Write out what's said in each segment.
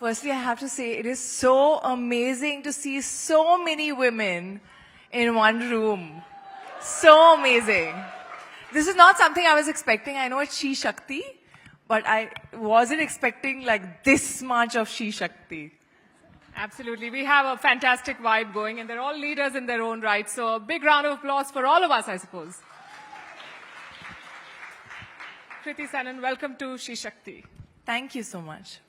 Firstly, I have to say it is so amazing to see so many women in one room. So amazing. This is not something I was expecting. I know it's She Shakti, but I wasn't expecting like this much of She Shakti. Absolutely. We have a fantastic vibe going, and they're all leaders in their own right. So a big round of applause for all of us, I suppose. Kriti Sanon, welcome to She Shakti. Thank you so much.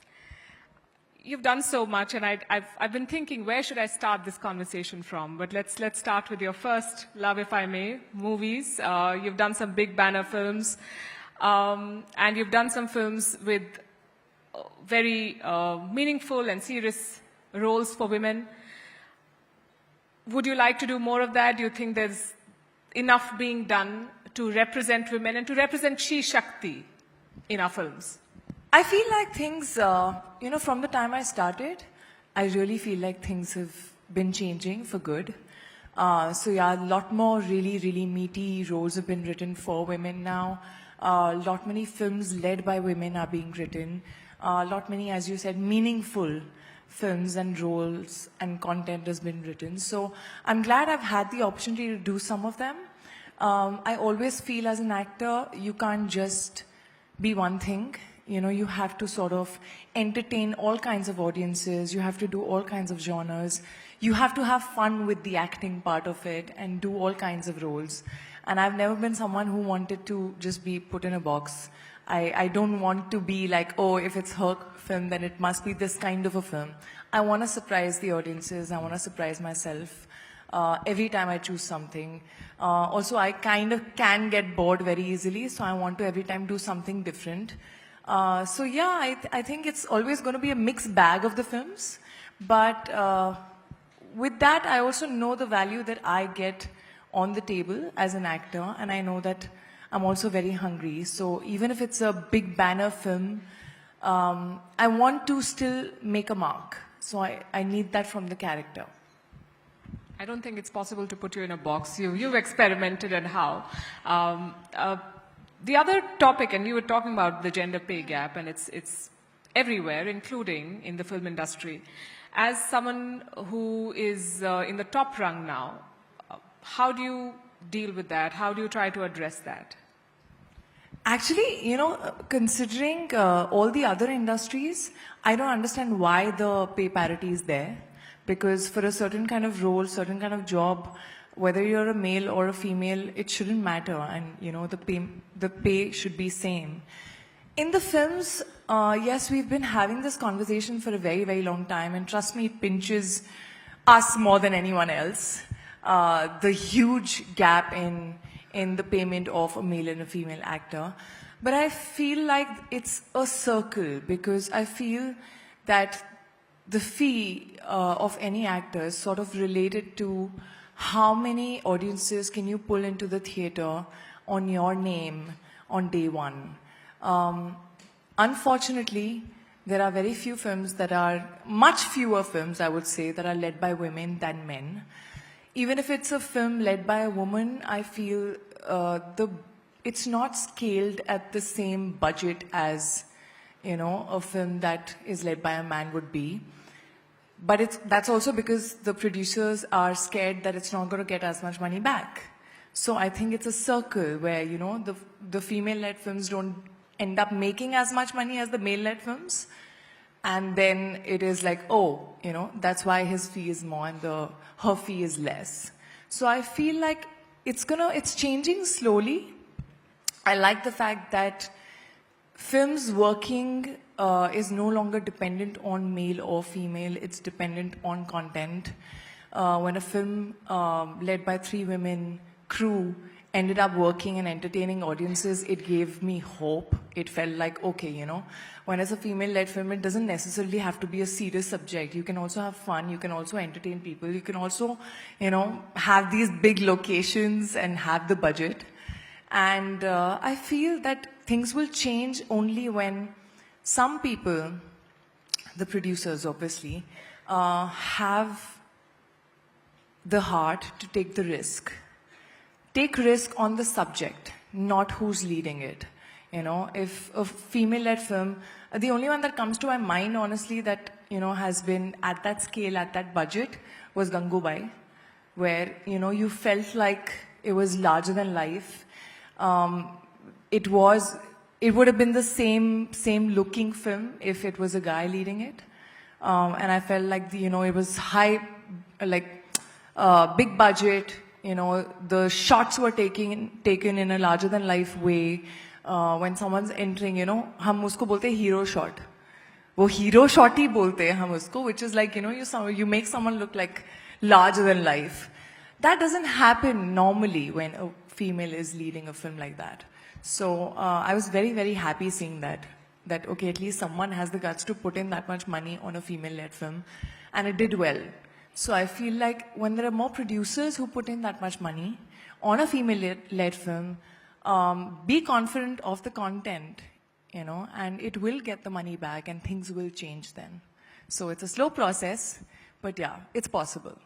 You've done so much, and I've been thinking, where should I start this conversation from? But let's start with your first, Love If I May, movies. You've done some big banner films, and you've done some films with very meaningful and serious roles for women. Would you like to do more of that? Do you think there's enough being done to represent women and to represent She Shakti in our films? I feel like things, from the time I started, I really feel like things have been changing for good. So yeah, a lot more really, really meaty roles have been written for women now. A lot many films led by women are being written. A lot many, as you said, meaningful films and roles and content has been written. So I'm glad I've had the opportunity to do some of them. I always feel as an actor, you can't just be one thing. You have to sort of entertain all kinds of audiences. You have to do all kinds of genres. You have to have fun with the acting part of it and do all kinds of roles. And I've never been someone who wanted to just be put in a box. I don't want to be like, oh, if it's her film, then it must be this kind of a film. I want to surprise the audiences. I want to surprise myself every time I choose something. Also, I kind of can get bored very easily, so I want to every time do something different. So yeah, I think it's always going to be a mixed bag of the films. But with that, I also know the value that I get on the table as an actor. And I know that I'm also very hungry. So even if it's a big banner film, I want to still make a mark. So I need that from the character. I don't think it's possible to put you in a box. You've experimented and how. The other topic, and you were talking about the gender pay gap, and it's everywhere, including in the film industry. As someone who is in the top rung now, how do you deal with that? How do you try to address that? Actually, considering all the other industries, I don't understand why the pay parity is there. Because for a certain kind of role, certain kind of job, whether you're a male or a female, it shouldn't matter. And, the pay should be same. In the films, yes, we've been having this conversation for a very, very long time. And trust me, it pinches us more than anyone else. The huge gap in the payment of a male and a female actor. But I feel like it's a circle because I feel that the fee of any actor is sort of related to how many audiences can you pull into the theater on your name on day one. Unfortunately, there are very few films that are, much fewer films, I would say, that are led by women than men. Even if it's a film led by a woman, I feel it's not scaled at the same budget as, a film that is led by a man would be. But that's also because the producers are scared that it's not going to get as much money back. So I think it's a circle where, the female-led films don't end up making as much money as the male-led films. And then it is like, oh, that's why his fee is more and her fee is less. So I feel like it's changing slowly. I like the fact that films working is no longer dependent on male or female. It's dependent on content. When a film led by 3 women crew ended up working and entertaining audiences, it gave me hope. It felt like, okay, when it's a female-led film, it doesn't necessarily have to be a serious subject. You can also have fun. You can also entertain people. You can also, have these big locations and have the budget. And I feel that things will change only when some people, the producers obviously, have the heart to take the risk. Take risk on the subject, not who's leading it. If a female-led film, the only one that comes to my mind, honestly, that has been at that scale, at that budget, was Gangubai, where, you felt like it was larger than life. It would have been the same looking film if it was a guy leading it. And I felt like, it was high, big budget, the shots were taken in a larger than life way. When someone's entering, हम उसको बोलते हैं hero shot. वो hero shot ही बोलते हैं हम उसको, which is like, you make someone look like larger than life. That doesn't happen normally when a female is leading a film like that. So I was very, very happy seeing that okay, at least someone has the guts to put in that much money on a female-led film, and it did well. So I feel like when there are more producers who put in that much money on a female-led film, be confident of the content, and it will get the money back and things will change then. So it's a slow process, but yeah, it's possible.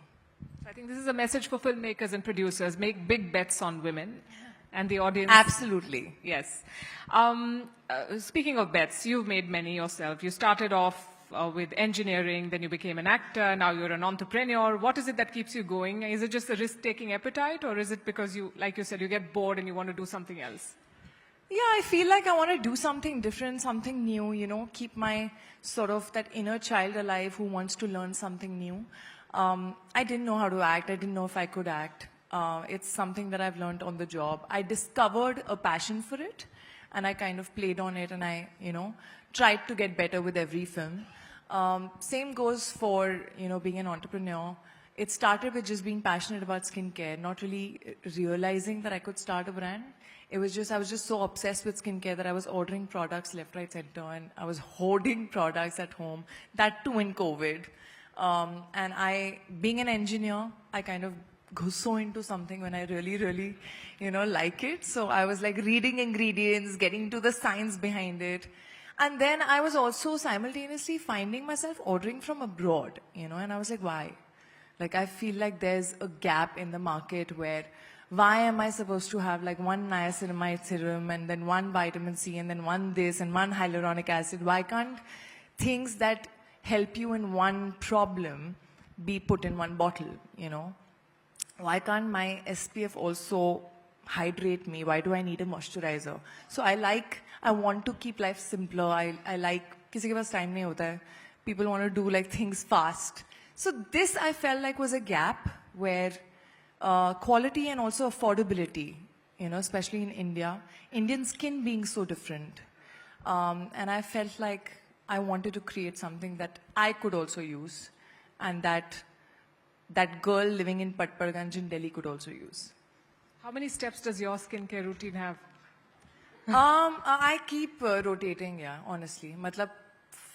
I think this is a message for filmmakers and producers. Make big bets on women and the audience. Absolutely. Yes. Speaking of bets, you've made many yourself. You started off with engineering, then you became an actor, now you're an entrepreneur. What is it that keeps you going? Is it just a risk-taking appetite, or is it because you, like you said, you get bored and you want to do something else? Yeah, I feel like I want to do something different, something new, keep my sort of that inner child alive who wants to learn something new. I didn't know how to act. I didn't know if I could act. It's something that I've learned on the job. I discovered a passion for it, and I kind of played on it, and I, tried to get better with every film. Same goes for, being an entrepreneur. It started with just being passionate about skincare, not really realizing that I could start a brand. I was just so obsessed with skincare that I was ordering products left, right, center, and I was hoarding products at home, that too in COVID. And being an engineer, I kind of go so into something when I really, really, like it. So I was like reading ingredients, getting to the science behind it. And then I was also simultaneously finding myself ordering from abroad, and I was like, why? Like, I feel like there's a gap in the market where why am I supposed to have like one niacinamide serum and then one vitamin C and then one this and one hyaluronic acid? Why can't things that help you in one problem be put in one bottle, Why can't my SPF also hydrate me? Why do I need a moisturizer? So I want to keep life simpler. I like, किसी के पास time नहीं होता है. People want to do like things fast. So this I felt like was a gap where quality and also affordability, especially in India, Indian skin being so different. And I felt like I wanted to create something that I could also use, and that girl living in Patparganj in Delhi could also use. How many steps does your skincare routine have? I keep rotating, yeah, honestly. मतलब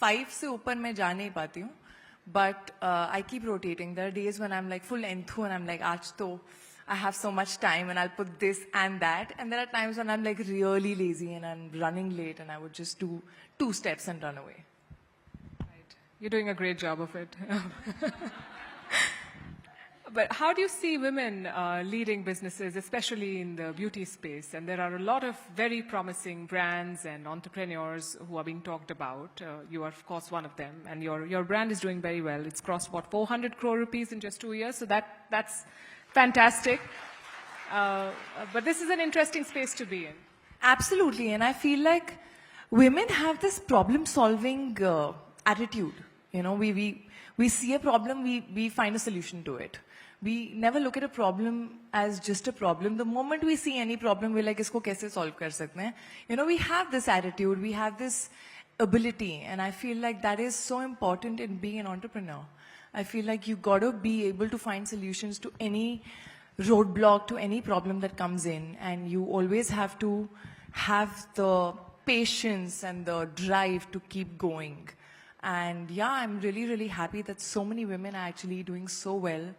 5 से ऊपर मैं जा नहीं पाती हूँ, but I keep rotating. There are days when I'm like full enthu and I'm like, आज तो I have so much time and I'll put this and that. And there are times when I'm like really lazy and I'm running late and I would just do 2 steps and run away. Right. You're doing a great job of it. But how do you see women leading businesses, especially in the beauty space? And there are a lot of very promising brands and entrepreneurs who are being talked about. You are, of course, one of them. And your brand is doing very well. It's crossed, 400 crore rupees in just 2 years. So that's fantastic. But this is an interesting space to be in. Absolutely. And I feel like women have this problem-solving attitude. We see a problem, we find a solution to it. We never look at a problem as just a problem. The moment we see any problem, we're like, isko kaise solve kar sakte hain? We have this attitude, we have this ability, and I feel like that is so important in being an entrepreneur. I feel like you gotta be able to find solutions to any roadblock, to any problem that comes in, and you always have to have the patience and the drive to keep going. And yeah, I'm really, really happy that so many women are actually doing so well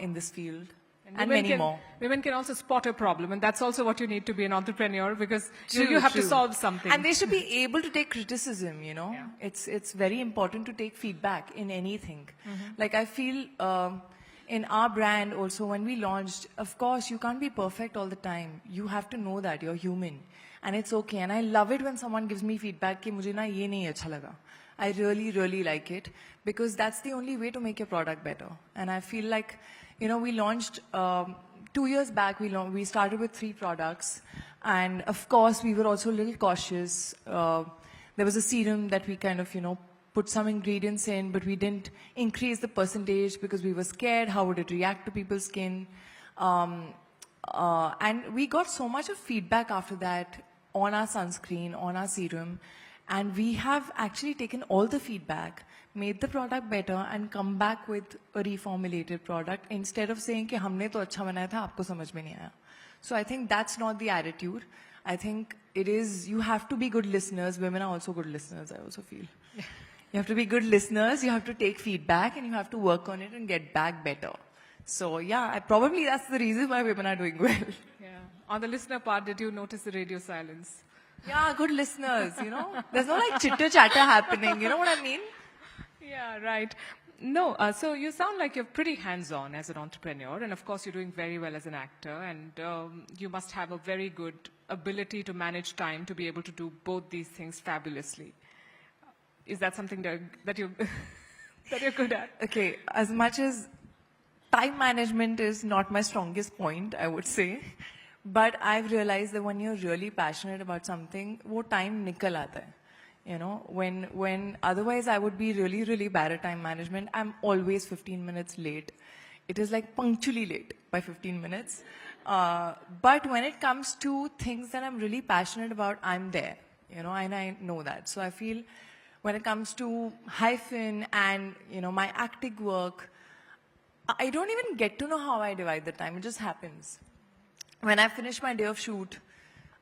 in this field, and many more. Women can also spot a problem, and that's also what you need to be an entrepreneur, because you have to solve something. And they should be able to take criticism, Yeah. It's very important to take feedback in anything. Mm-hmm. Like I feel in our brand also, when we launched, of course, you can't be perfect all the time. You have to know that you're human. And it's okay. And I love it when someone gives me feedback कि मुझे ना ये नहीं अच्छा लगा. I really, really like it because that's the only way to make your product better. And I feel like, we launched 2 years back. We started with 3 products, and of course, we were also a little cautious. There was a serum that we kind of, put some ingredients in, but we didn't increase the percentage because we were scared how would it react to people's skin. And we got so much of feedback after that on our sunscreen, on our serum, and we have actually taken all the feedback, made the product better, and come back with a reformulated product instead of saying कि हमने तो अच्छा बनाया था, आपको समझ में नहीं आया. So I think that's not the attitude. I think it is, you have to be good listeners. Women are also good listeners, I also feel. You have to be good listeners, you have to take feedback, and you have to work on it and get back better. So yeah, probably that's the reason why women are doing well. Yeah. On the listener part, did you notice the radio silence? Yeah, good listeners, There's no like chitter-chatter happening, you know what I mean? Yeah, right. No, so you sound like you're pretty hands-on as an entrepreneur, and of course you're doing very well as an actor, and you must have a very good ability to manage time to be able to do both these things fabulously. Is that something that you that you're good at? Okay, as much as time management is not my strongest point, I would say, but I've realized that when you're really passionate about something, वो time निकल आता है. When otherwise I would be really, really bad at time management. I'm always 15 minutes late. It is like punctually late by 15 minutes. But when it comes to things that I'm really passionate about, I'm there, and I know that. So I feel when it comes to Hyphen and, my acting work, I don't even get to know how I divide the time. It just happens. When I finish my day of shoot,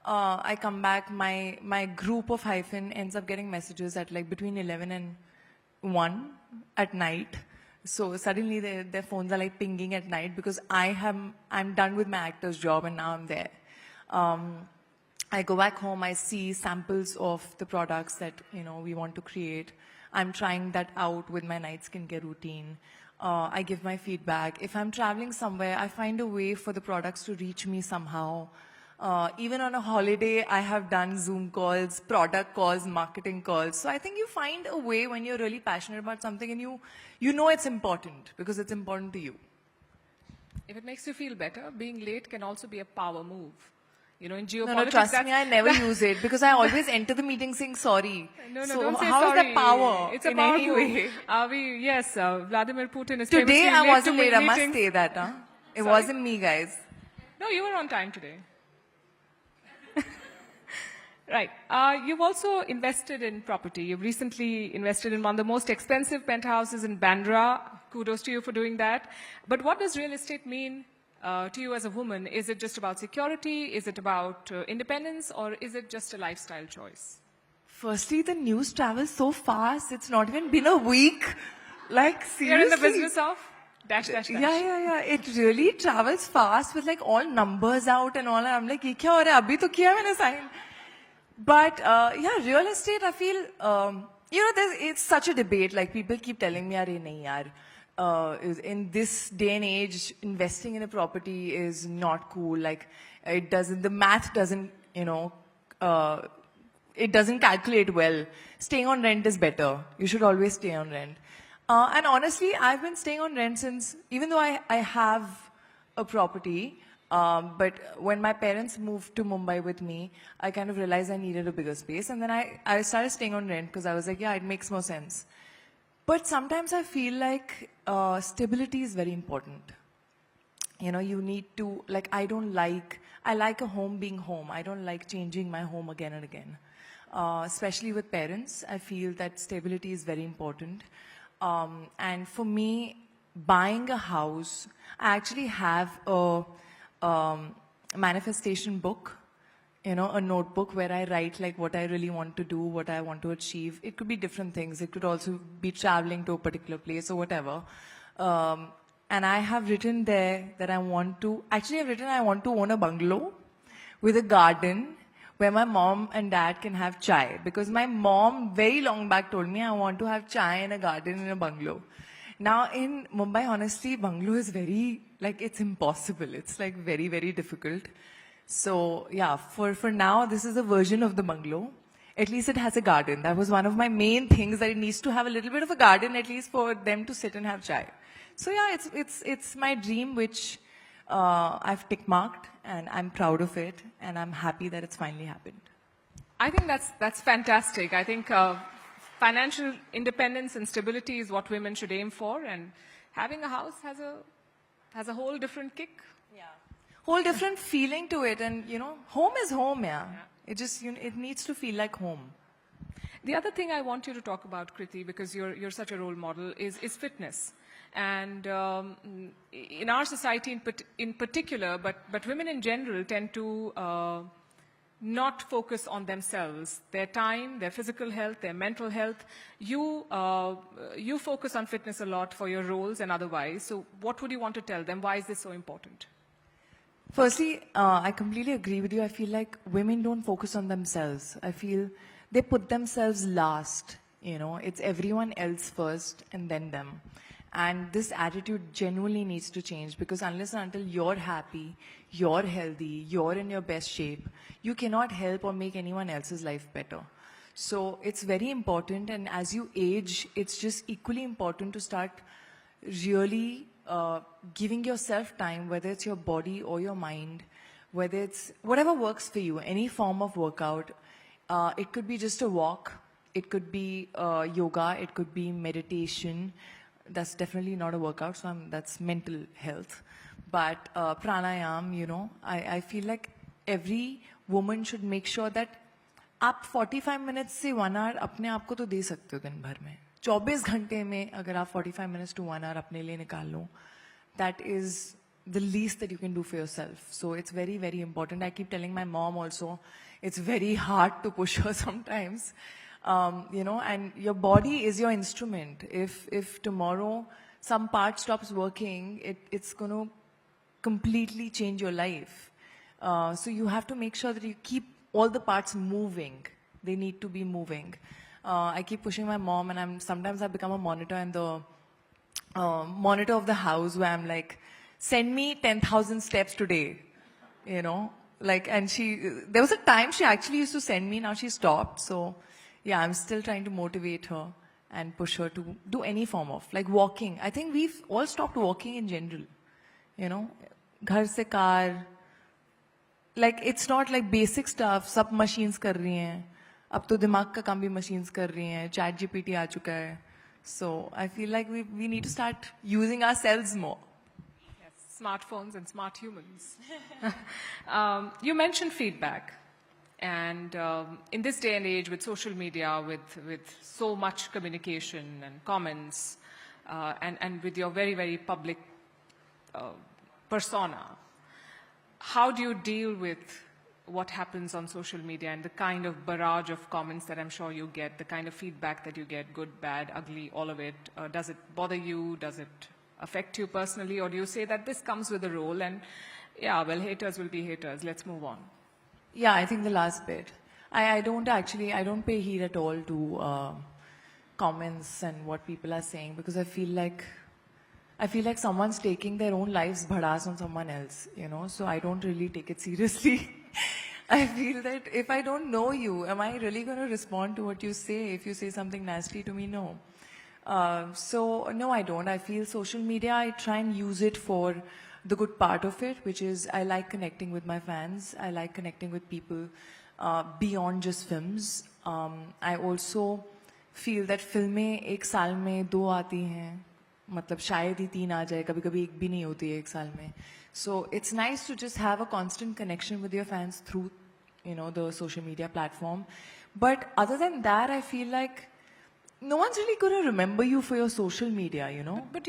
I come back, my group of Hyphen ends up getting messages at like between 11 and 1 at night. So suddenly their phones are like pinging at night because I'm done with my actor's job and now I'm there. I go back home, I see samples of the products that, we want to create. I'm trying that out with my night skincare routine. I give my feedback. If I'm traveling somewhere, I find a way for the products to reach me somehow. Even on a holiday, I have done Zoom calls, product calls, marketing calls. So I think you find a way when you're really passionate about something and you know it's important because it's important to you. If it makes you feel better, being late can also be a power move. In geopolitics. No, trust me, I never use it because I always enter the meeting saying sorry. No, so don't say how sorry. is that power It's a in power any move. way? Yes, Vladimir Putin is Today famously I wasn't to late, I must meetings. say that. It Sorry? wasn't me, guys. No, you were on time today. Right. You've also invested in property. You've recently invested in one of the most expensive penthouses in Bandra. Kudos to you for doing that. But what does real estate mean to you as a woman? Is it just about security? Is it about independence? Or is it just a lifestyle choice? Firstly, the news travels so fast. It's not even been a week. Like, seriously. You're in the business of dash, dash, dash. Yeah. It really travels fast with like all numbers out and all. And I'm like, ये क्या हो रहा है? अभी तो किया मैंने sign. But real estate, I feel, it's such a debate. Like people keep telling me, "Arey nahi yaar, in this day and age, investing in a property is not cool. Like the math doesn't, it doesn't calculate well. Staying on rent is better. You should always stay on rent." And honestly, I've been staying on rent since, even though I have a property, but when my parents moved to Mumbai with me, I kind of realized I needed a bigger space. And then I started staying on rent because I was like, yeah, it makes more sense. But sometimes I feel like stability is very important. You need to, like, I like a home being home. I don't like changing my home again and again. Especially with parents, I feel that stability is very important. And for me, buying a house, I actually have a manifestation book, a notebook where I write like what I really want to do, what I want to achieve. It could be different things. It could also be traveling to a particular place or whatever. And I have written there that I want to own a bungalow with a garden where my mom and dad can have chai. Because my mom very long back told me I want to have chai in a garden in a bungalow. Now in Mumbai, honestly, bungalow is very, like, it's impossible. It's like very, very difficult. So yeah, for now, this is a version of the bungalow. at least it has a garden. That was one of my main things, that it needs to have a little bit of a garden, at least for them to sit and have chai. So yeah, it's my dream, which I've tick marked, and I'm proud of it, and I'm happy that it's finally happened. I think that's fantastic. I think financial independence and stability is what women should aim for, and having a house has a whole different kick. Yeah. Whole different feeling to it, and home is home, yeah. It just it needs to feel like home. The other thing I want you to talk about, Kriti, because you're such a role model, is fitness. And in our society in particular, but women in general tend to not focus on themselves, their time, their physical health, their mental health. You focus on fitness a lot for your roles and otherwise. So what would you want to tell them? Why is this so important? Firstly, I completely agree with you. I feel like women don't focus on themselves. I feel they put themselves last. It's everyone else first and then them. And this attitude genuinely needs to change, because unless and until you're happy, you're healthy, you're in your best shape, you cannot help or make anyone else's life better. So it's very important, and as you age, it's just equally important to start really giving yourself time, whether it's your body or your mind, whether it's whatever works for you, any form of workout. It could be just a walk, it could be yoga, it could be meditation. That's definitely not a workout, so that's mental health. But pranayam, I feel like every woman should make sure that आप 45 minutes से 1 hour अपने आप को तो दे सकते हो दिन भर में. 24 घंटे में अगर आप 45 minutes to 1 hour अपने लिए निकाल लो, that is the least that you can do for yourself. So it's very, very important. I keep telling my mom also, it's very hard to push her sometimes. And your body is your instrument. If tomorrow some part stops working, it's going to completely change your life. So you have to make sure that you keep all the parts moving. They need to be moving. I keep pushing my mom, and sometimes I become a monitor in the monitor of the house, where I'm like, send me 10,000 steps today, and there was a time she actually used to send me, now she stopped. So yeah, I'm still trying to motivate her and push her to do any form of, like walking. I think we've all stopped walking in general, ghar se car, like it's not like basic stuff, sab machines kar rahi hain. अब तो दिमाग का काम भी machines कर रही हैं, chat GPT आ चुका है. So I feel like we need to start using ourselves more. Yes, smartphones and smart humans. You mentioned feedback. And in this day and age, with social media, with so much communication and comments, and with your very, very public persona, how do you deal with what happens on social media and the kind of barrage of comments that I'm sure you get, the kind of feedback that you get, good, bad, ugly, all of it? Does it bother you? Does it affect you personally? Or do you say that this comes with the role and, yeah, well, haters will be haters, let's move on? Yeah, I think the last bit. I don't pay heed at all to comments and what people are saying, because I feel like someone's taking their own lives bhadas on someone else, so I don't really take it seriously. I feel that if I don't know you, am I really going to respond to what you say? If you say something nasty to me, no. So no, I don't. I feel social media, I try and use it for the good part of it, which is I like connecting with my fans. I like connecting with people beyond just films. I also feel that फिल्में एक साल में 2 आती हैं, मतलब शायद ही 3 आ जाए, कभी-कभी एक भी नहीं होती है एक साल में. So it's nice to just have a constant connection with your fans through, the social media platform. But other than that, I feel like no one's really going to remember you for your social media, But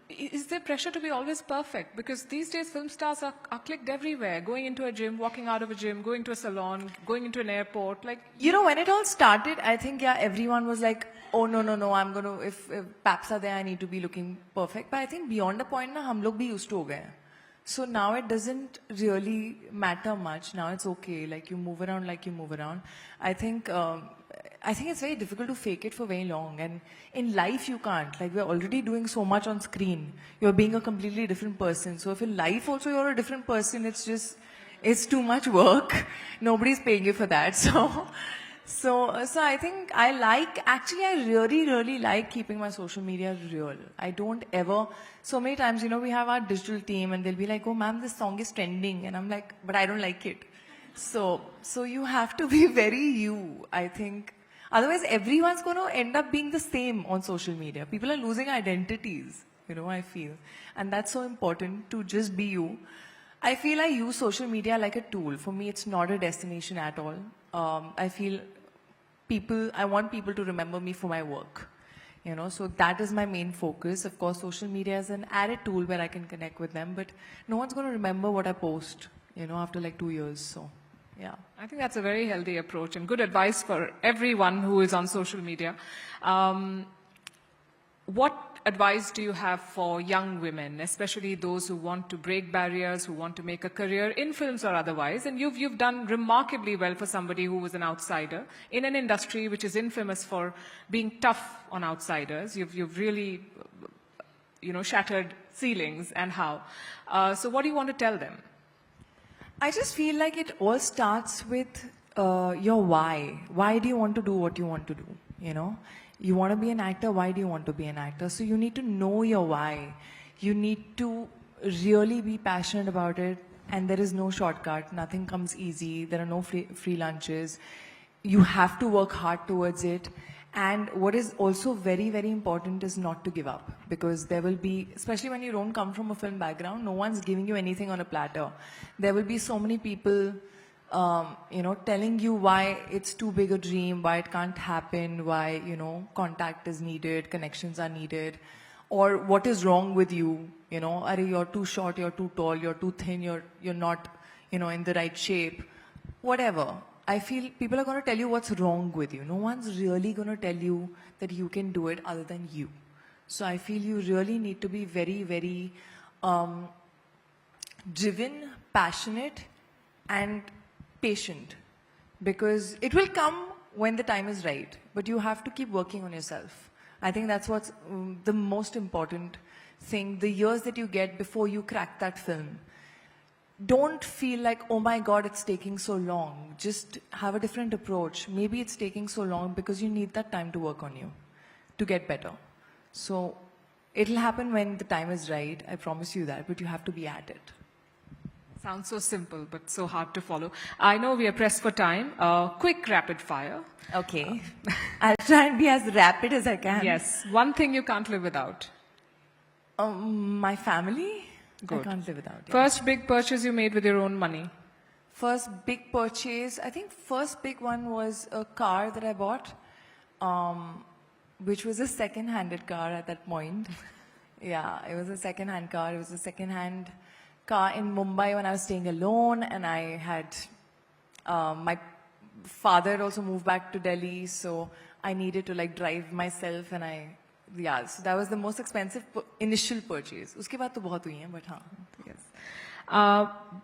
is there pressure to be always perfect? Because these days film stars are clicked everywhere, going into a gym, walking out of a gym, going to a salon, going into an airport. Like, when it all started, I think, yeah, everyone was like, oh, no, I'm going to, if paps are there, I need to be looking perfect. But I think beyond a point, hum log bhi used to ho gaye. So now it doesn't really matter much. Now it's okay. Like you move around like you move around. I think it's very difficult to fake it for very long. And in life you can't. Like we're already doing so much on screen. You're being a completely different person. So if in life also you're a different person, it's too much work. Nobody's paying you for that. So I think I really like keeping my social media real. I don't ever, so many times, we have our digital team and they'll be like, oh ma'am, this song is trending. And I'm like, but I don't like it. So you have to be very you, I think. Otherwise, everyone's going to end up being the same on social media. People are losing identities, I feel. And that's so important to just be you. I feel I use social media like a tool. For me, it's not a destination at all. I feel I want people to remember me for my work. So that is my main focus. Of course, social media is an added tool where I can connect with them, but no one's going to remember what I post, after like 2 years. So, yeah. I think that's a very healthy approach and good advice for everyone who is on social media. What advice do you have for young women, especially those who want to break barriers, who want to make a career in films or otherwise? And you've done remarkably well for somebody who was an outsider in an industry which is infamous for being tough on outsiders. You've really, shattered ceilings and how. So what do you want to tell them? I just feel like it all starts with your why. Why do you want to do what you want to do? You want to be an actor, why do you want to be an actor? So you need to know your why. You need to really be passionate about it, and there is no shortcut. Nothing comes easy. There are no free lunches. You have to work hard towards it. And what is also very, very important is not to give up, because there will be, especially when you don't come from a film background, no one's giving you anything on a platter. There will be so many people telling you why it's too big a dream, why it can't happen, why, contact is needed, connections are needed, or what is wrong with you, you're too short, you're too tall, you're too thin, you're not, in the right shape, whatever. I feel people are going to tell you what's wrong with you. No one's really going to tell you that you can do it other than you. So I feel you really need to be very, very driven, passionate, and patient, because it will come when the time is right, but you have to keep working on yourself. I think that's what's the most important thing, the years that you get before you crack that film. Don't feel like, oh my God, it's taking so long. Just have a different approach. Maybe it's taking so long because you need that time to work on you, to get better. So it'll happen when the time is right, I promise you that, but you have to be at it. Sounds so simple, but so hard to follow. I know we are pressed for time. Quick rapid fire. Okay. I'll try and be as rapid as I can. Yes. One thing you can't live without. My family? Good. I can't live without it. First big purchase you made with your own money. First big purchase, I think first big one was a car that I bought, which was a second-handed car at that point. Yeah, it was a second-hand car. It was a second-hand car in Mumbai when I was staying alone, and I had my father had also moved back to Delhi, so I needed to drive myself, and so that was the most expensive initial purchase. Uske baad to bahut hui hain, but haan. Yes.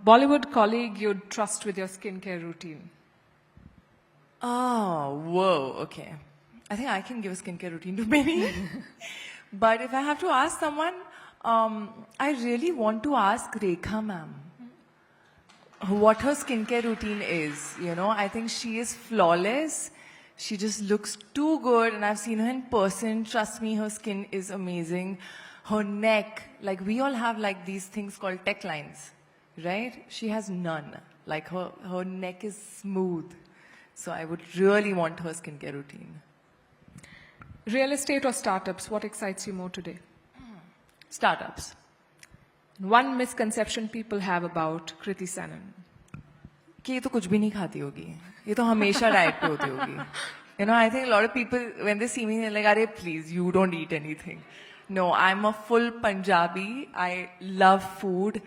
Bollywood colleague you'd trust with your skincare routine. Oh, whoa, okay. I think I can give a skincare routine to many. But if I have to ask someone, I really want to ask Rekha ma'am what her skincare routine is. I think she is flawless. She just looks too good, and I've seen her in person. Trust me, her skin is amazing. Her neck, we all have these things called tech lines, right? She has none. Her neck is smooth. So I would really want her skincare routine. Real estate or startups, what excites you more today? Startups. One misconception people have about Kriti Sanon. कि ये तो कुछ भी नहीं खाती होगी, ये तो हमेशा डाइट पे होती होगी. I think a lot of people, when they see me, they're like, "Arey, please, you don't eat anything." No, I'm a full Punjabi. I love food.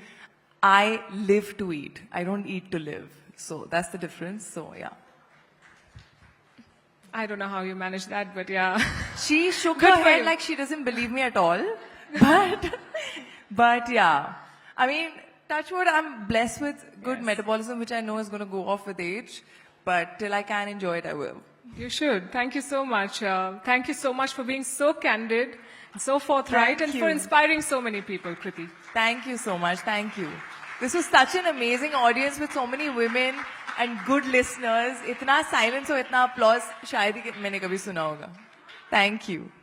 I live to eat. I don't eat to live. So that's the difference. So yeah. I don't know how you manage that, but yeah. She shook Good her for head you. like she doesn't believe me at all. But yeah. I mean, touch wood, I'm blessed with good Yes. metabolism, which I know is going to go off with age. But till I can enjoy it, I will. You should. Thank you so much. Thank you so much for being so candid, so forthright, Thank and you. for inspiring so many people, Kriti. Thank you so much. Thank you. This was such an amazing audience with so many women and good listeners. इतना silence और इतना applause शायद ही मैंने कभी सुना होगा. Thank you.